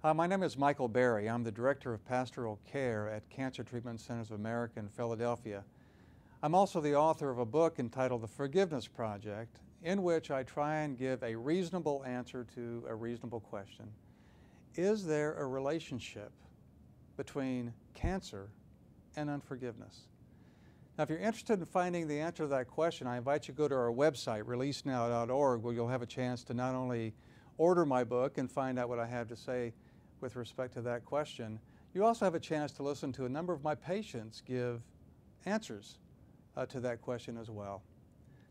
My name is Michael Berry. I'm the Director of Pastoral Care at Cancer Treatment Centers of America in Philadelphia. I'm also the author of a book entitled The Forgiveness Project, in which I try and give a reasonable answer to a reasonable question. Is there a relationship between cancer and unforgiveness? Now, if you're interested in finding the answer to that question, I invite you to go to our website, releasenow.org, where you'll have a chance to not only order my book and find out what I have to say with respect to that question, you also have a chance to listen to a number of my patients give answers to that question as well.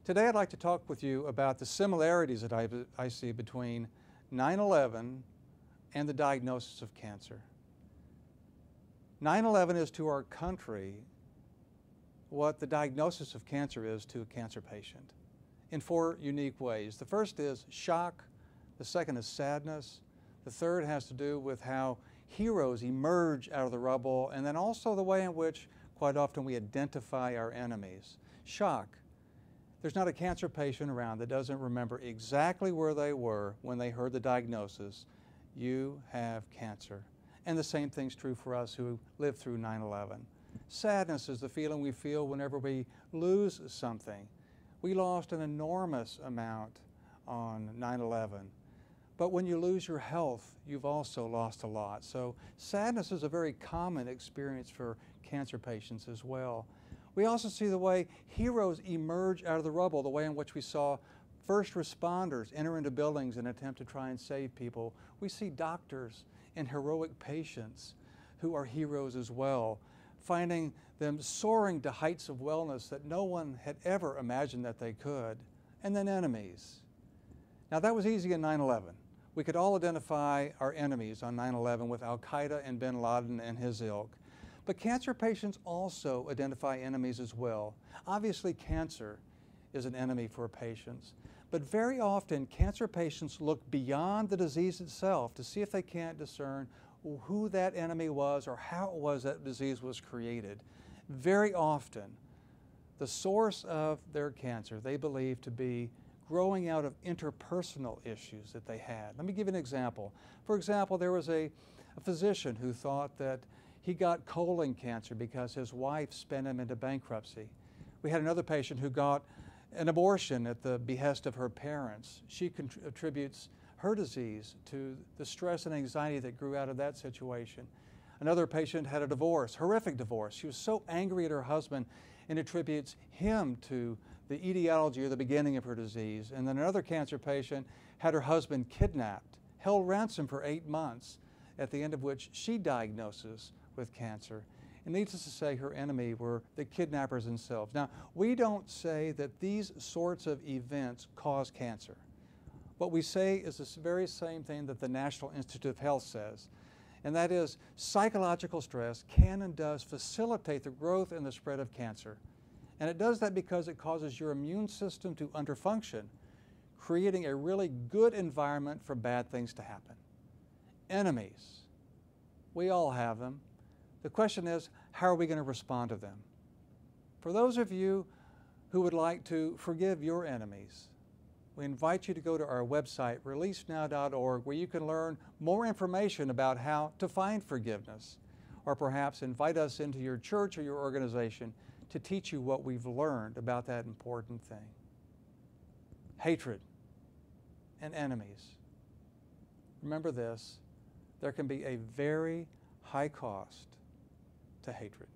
Today I'd like to talk with you about the similarities that I see between 9/11 and the diagnosis of cancer. 9/11 is to our country what the diagnosis of cancer is to a cancer patient in four unique ways. The first is shock, the second is sadness, the third has to do with how heroes emerge out of the rubble, and then also the way in which quite often we identify our enemies. Shock. There's not a cancer patient around that doesn't remember exactly where they were when they heard the diagnosis, you have cancer. And the same thing's true for us who lived through 9/11. Sadness is the feeling we feel whenever we lose something. We lost an enormous amount on 9/11. But when you lose your health, you've also lost a lot. So sadness is a very common experience for cancer patients as well. We also see the way heroes emerge out of the rubble, the way in which we saw first responders enter into buildings and attempt to try and save people. We see doctors and heroic patients who are heroes as well, finding them soaring to heights of wellness that no one had ever imagined that they could. And then enemies. Now that was easy in 9/11. We could all identify our enemies on 9/11 with Al-Qaeda and bin Laden and his ilk. But cancer patients also identify enemies as well. Obviously, cancer is an enemy for patients. But very often, cancer patients look beyond the disease itself to see if they can't discern who that enemy was or how it was that disease was created. Very often, the source of their cancer they believe to be growing out of interpersonal issues that they had. Let me give you an example. For example, there was a physician who thought that he got colon cancer because his wife spent him into bankruptcy. We had another patient who got an abortion at the behest of her parents. She attributes her disease to the stress and anxiety that grew out of that situation. Another patient had a divorce, horrific divorce. She was so angry at her husband and attributes him to the etiology or the beginning of her disease. And then another cancer patient had her husband kidnapped, held ransom for 8 months, at the end of which she diagnoses with cancer. And needless to say, her enemy were the kidnappers themselves. Now, we don't say that these sorts of events cause cancer. What we say is the very same thing that the National Institute of Health says, and that is psychological stress can and does facilitate the growth and the spread of cancer. And it does that because it causes your immune system to underfunction, creating a really good environment for bad things to happen. Enemies. We all have them. The question is, how are we going to respond to them? For those of you who would like to forgive your enemies, we invite you to go to our website, releasenow.org, where you can learn more information about how to find forgiveness, or perhaps invite us into your church or your organization to teach you what we've learned about that important thing. Hatred and enemies. Remember this, there can be a very high cost to hatred.